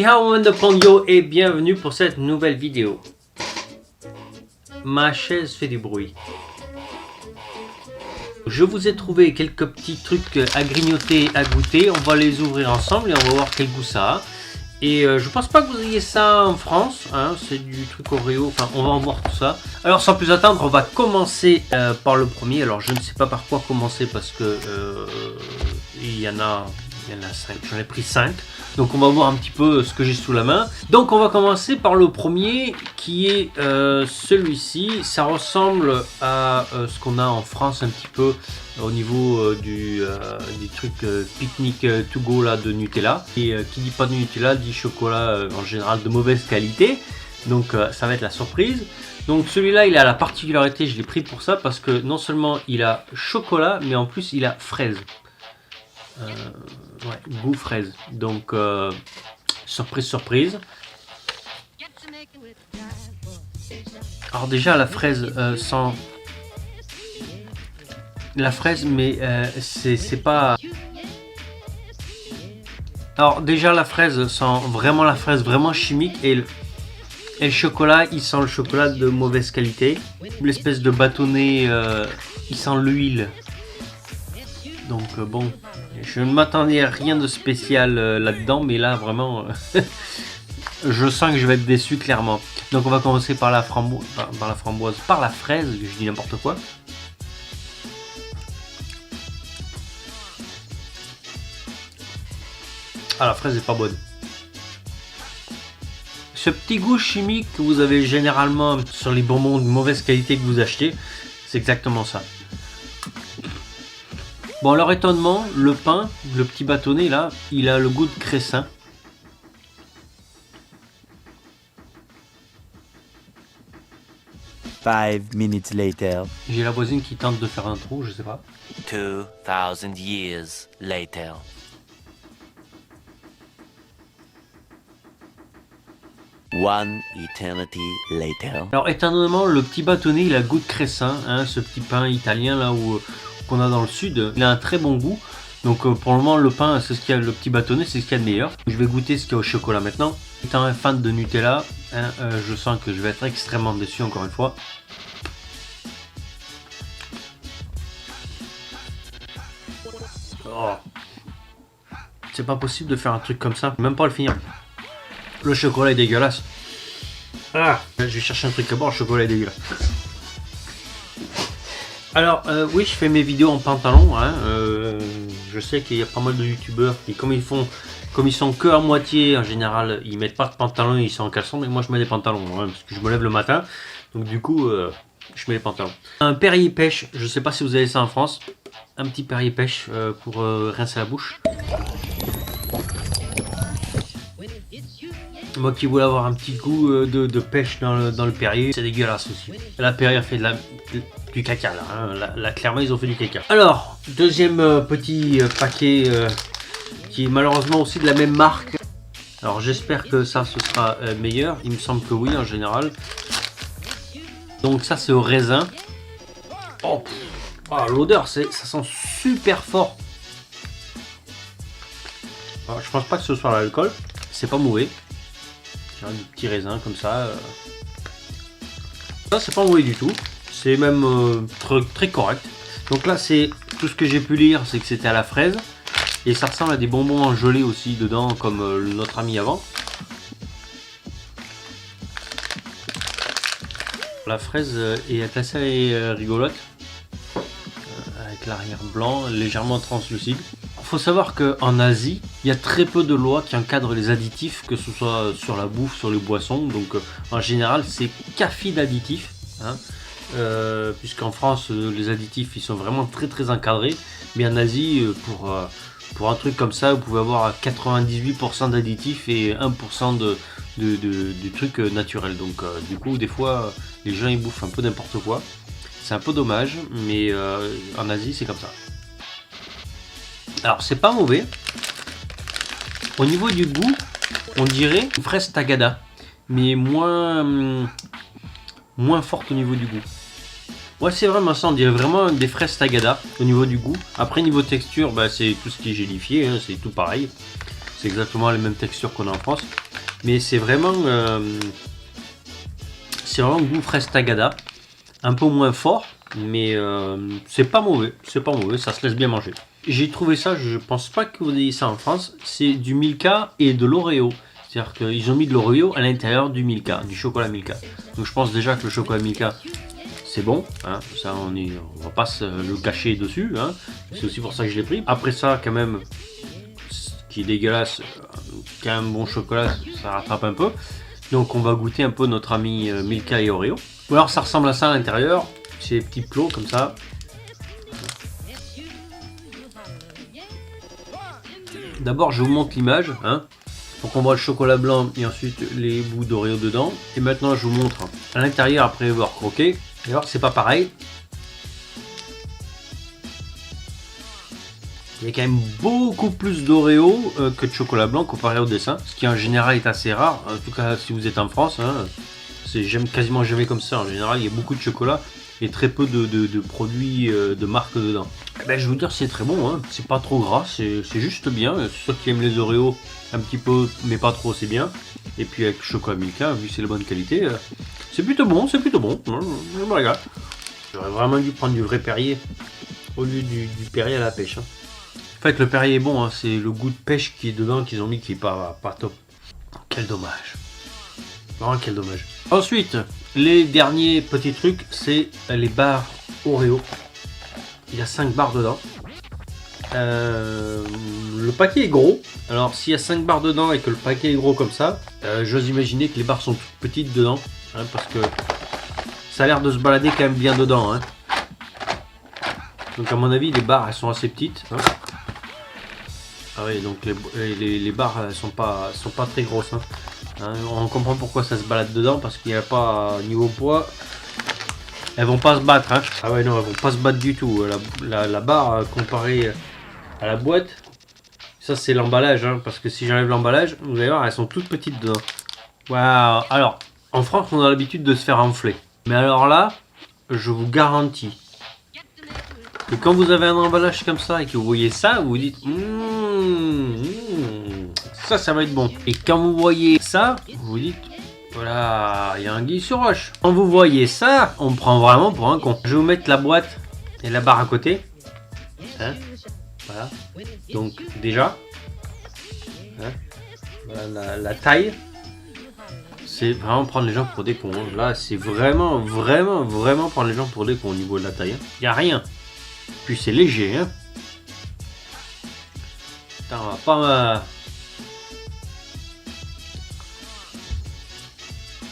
Yo et bienvenue pour cette nouvelle vidéo. Ma chaise fait du bruit. Je vous ai trouvé quelques petits trucs à grignoter, à goûter. On va les ouvrir ensemble et on va voir quel goût ça a. Et je pense pas que vous ayez ça en France, hein, c'est du truc Oreo, enfin on va en voir tout ça. Alors sans plus attendre, on va commencer par le premier. Alors je ne sais pas par quoi commencer parce que il y en a 5, j'en ai pris 5. Donc on va voir un petit peu ce que j'ai sous la main. Donc on va commencer par le premier qui est celui-ci. Ça ressemble à ce qu'on a en France un petit peu au niveau du truc pique-nique to go là de Nutella. Et qui dit pas de Nutella dit chocolat en général de mauvaise qualité. Donc ça va être la surprise. Donc celui-là il a la particularité, je l'ai pris pour ça parce que non seulement il a chocolat mais en plus il a fraise. Ouais, goût fraise. Donc surprise surprise. Alors déjà la fraise sent la fraise mais c'est pas. Alors déjà la fraise sent vraiment la fraise vraiment chimique et le chocolat il sent le chocolat de mauvaise qualité. L'espèce de bâtonnet il sent l'huile. Donc bon, je ne m'attendais à rien de spécial là-dedans, mais là vraiment, je sens que je vais être déçu clairement. Donc on va commencer par la framboise, par la fraise, je dis n'importe quoi. Ah, la fraise est pas bonne. Ce petit goût chimique que vous avez généralement sur les bonbons de mauvaise qualité que vous achetez, c'est exactement ça. Bon, alors étonnement, le pain, le petit bâtonnet là, il a le goût de cressin. Five minutes later. J'ai la voisine qui tente de faire un trou, je sais pas. 2000 years later. One eternity later. Alors étonnamment, le petit bâtonnet, il a le goût de cressin, hein, ce petit pain italien là où qu'on a dans le sud, il a un très bon goût. Donc pour le moment le pain c'est ce qu'il y a, le petit bâtonnet c'est ce qu'il y a de meilleur. Je vais goûter ce qu'il y a au chocolat maintenant. Étant un fan de Nutella, hein, je sens que je vais être extrêmement déçu encore une fois. Oh. C'est pas possible de faire un truc comme ça, même pas le finir. Le chocolat est dégueulasse. Ah, je vais chercher un truc à boire, le chocolat est dégueulasse. Alors oui, je fais mes vidéos en pantalon, hein, je sais qu'il y a pas mal de youtubeurs qui comme ils sont que à moitié en général, ils mettent pas de pantalon, ils sont en caleçon, mais moi je mets des pantalons, hein, parce que je me lève le matin, donc du coup je mets les pantalons. Un Perrier pêche, je sais pas si vous avez ça en France, un petit Perrier pêche pour rincer la bouche. Moi qui voulais avoir un petit goût de pêche dans le Perrier, c'est dégueulasse aussi. La Perrier fait du caca là, hein. Là clairement ils ont fait du caca. Alors, deuxième petit paquet qui est malheureusement aussi de la même marque. Alors j'espère que ça ce sera meilleur, il me semble que oui en général. Donc ça c'est au raisin. Oh, l'odeur, ça sent super fort. Alors, je pense pas que ce soit l'alcool, c'est pas mauvais. Du petit raisin comme ça. Ça c'est pas mauvais du tout. C'est même très correct. Donc là c'est tout ce que j'ai pu lire, c'est que c'était à la fraise. Et ça ressemble à des bonbons en gelée aussi dedans comme notre ami avant. La fraise est assez rigolote. Avec l'arrière blanc, légèrement translucide. Il faut savoir qu'en Asie, il y a très peu de lois qui encadrent les additifs, que ce soit sur la bouffe, sur les boissons. Donc en général, c'est café d'additifs. Hein, puisqu'en France, les additifs ils sont vraiment très encadrés. Mais en Asie, pour un truc comme ça, vous pouvez avoir 98% d'additifs et 1% du truc naturel. Donc du coup, des fois, les gens ils bouffent un peu n'importe quoi. C'est un peu dommage, mais en Asie, c'est comme ça. Alors c'est pas mauvais. Au niveau du goût, on dirait une fraise tagada, mais moins forte au niveau du goût. Ouais, c'est vraiment ça, on dirait vraiment des fraises tagada au niveau du goût. Après, niveau texture, bah, c'est tout ce qui est gélifié, hein, c'est tout pareil. C'est exactement les mêmes textures qu'on a en France. mais c'est vraiment goût fraise tagada, un peu moins fort, mais c'est pas mauvais, ça se laisse bien manger. J'ai trouvé ça, je pense pas que vous ayez ça en France, c'est du Milka et de l'Oreo. C'est-à-dire qu'ils ont mis de l'Oreo à l'intérieur du Milka, du chocolat Milka. Donc je pense déjà que le chocolat Milka, c'est bon, hein, ça on va pas se le cacher dessus, hein. C'est aussi pour ça que je l'ai pris. Après ça, quand même, ce qui est dégueulasse, quand même bon chocolat, ça rattrape un peu. Donc on va goûter un peu notre ami Milka et Oreo. Ou alors ça ressemble à ça à l'intérieur, c'est des petits plots comme ça. D'abord je vous montre l'image, hein. Donc on voit le chocolat blanc et ensuite les bouts d'Oreo dedans. Et maintenant je vous montre à l'intérieur après avoir croqué. Et alors c'est pas pareil. Il y a quand même beaucoup plus d'Oreo que de chocolat blanc comparé au dessin. Ce qui en général est assez rare. En tout cas si vous êtes en France, hein, c'est quasiment jamais comme ça. En général il y a beaucoup de chocolat et très peu de produits de marque dedans. Eh ben, je vais vous dire c'est très bon, hein. C'est pas trop gras, c'est juste bien. Ceux qui aiment les Oreos un petit peu mais pas trop, c'est bien. Et puis avec le chocolat Milka, vu que c'est de bonne qualité, c'est plutôt bon, Je me régale. J'aurais vraiment dû prendre du vrai Perrier au lieu du Perrier à la pêche, hein. En fait le Perrier est bon, hein. C'est le goût de pêche qui est dedans qu'ils ont mis qui est pas top. Quel dommage. Vraiment quel dommage. Ensuite, les derniers petits trucs, c'est les barres Oreo. Il y a 5 barres dedans. Le paquet est gros. Alors s'il y a 5 barres dedans et que le paquet est gros comme ça, j'ose imaginer que les barres sont toutes petites dedans, hein, parce que ça a l'air de se balader quand même bien dedans, hein. Donc à mon avis les barres elles sont assez petites, hein. Ah oui, donc les barres elles sont pas très grosses, hein. On comprend pourquoi ça se balade dedans, parce qu'il n'y a pas niveau poids, elles vont pas se battre, hein. Ah ouais non, elles vont pas se battre du tout. La barre comparée à la boîte, ça c'est l'emballage, hein, parce que si j'enlève l'emballage, vous allez voir, elles sont toutes petites dedans. Waouh. Alors en France on a l'habitude de se faire enfler, mais alors là je vous garantis que quand vous avez un emballage comme ça et que vous voyez ça, vous vous dites ça va être bon. Et quand vous voyez ça, vous vous dites voilà, il y a un anguille sur roche. Quand vous voyez ça, on me prend vraiment pour un con. Je vais vous mettre la boîte et la barre à côté, hein, voilà. Donc déjà, hein, voilà la taille. C'est vraiment prendre les gens pour des cons, hein. Là c'est vraiment prendre les gens pour des cons au niveau de la taille, hein. Il n'y a rien. Puis c'est léger, hein. Putain, on va pas...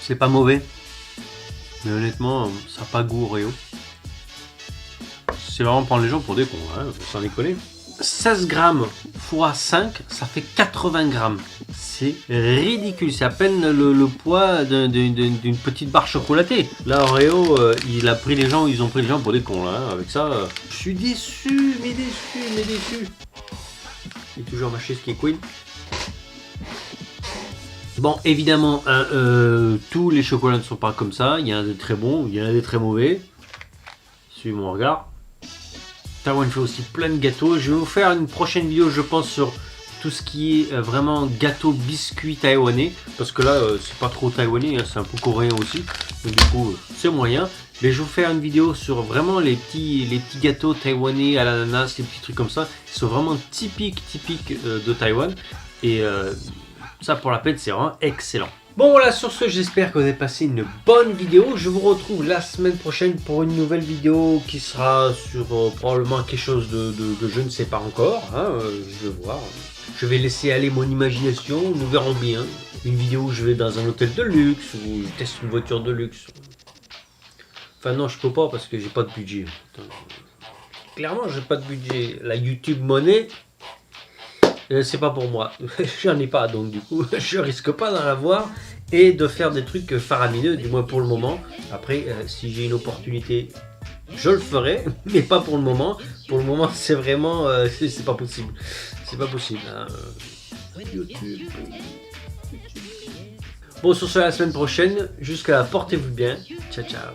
C'est pas mauvais. Mais honnêtement, ça n'a pas goût Oreo. C'est vraiment prendre les gens pour des cons, hein, sans déconner. 16 grammes x 5, ça fait 80 grammes. C'est ridicule, c'est à peine le poids d'une petite barre chocolatée. Là, Oreo, ils ont pris les gens pour des cons, là, hein. Avec ça, je suis déçu, mais déçu. J'ai toujours mâché ce qui est queen. Bon, évidemment, hein, tous les chocolats ne sont pas comme ça. Il y en a des très bons, il y en a des très mauvais. Suivez mon regard. Taïwan fait aussi plein de gâteaux. Je vais vous faire une prochaine vidéo, je pense, sur tout ce qui est vraiment gâteau biscuit taïwanais. Parce que là, c'est pas trop taïwanais, hein, c'est un peu coréen aussi. Donc du coup, c'est moyen. Mais je vais vous faire une vidéo sur vraiment les petits gâteaux taïwanais à l'ananas, les petits trucs comme ça. Ils sont vraiment typiques de Taïwan. Et ça, pour la peine, c'est vraiment excellent. Bon voilà, sur ce, j'espère que vous avez passé une bonne vidéo. Je vous retrouve la semaine prochaine pour une nouvelle vidéo qui sera sur probablement quelque chose de je ne sais pas encore, hein, je vais voir. Je vais laisser aller mon imagination, nous verrons bien. Une vidéo où je vais dans un hôtel de luxe, où je teste une voiture de luxe. Enfin non, je peux pas parce que j'ai pas de budget. Clairement, j'ai pas de budget. La YouTube monnaie, c'est pas pour moi. J'en ai pas, donc du coup, je risque pas d'en avoir et de faire des trucs faramineux, du moins pour le moment. Après, si j'ai une opportunité, je le ferai, mais pas pour le moment. Pour le moment, c'est vraiment, c'est pas possible. C'est pas possible, hein. YouTube. Bon, sur ce, à la semaine prochaine. Jusqu'à là, portez-vous bien. Ciao, ciao.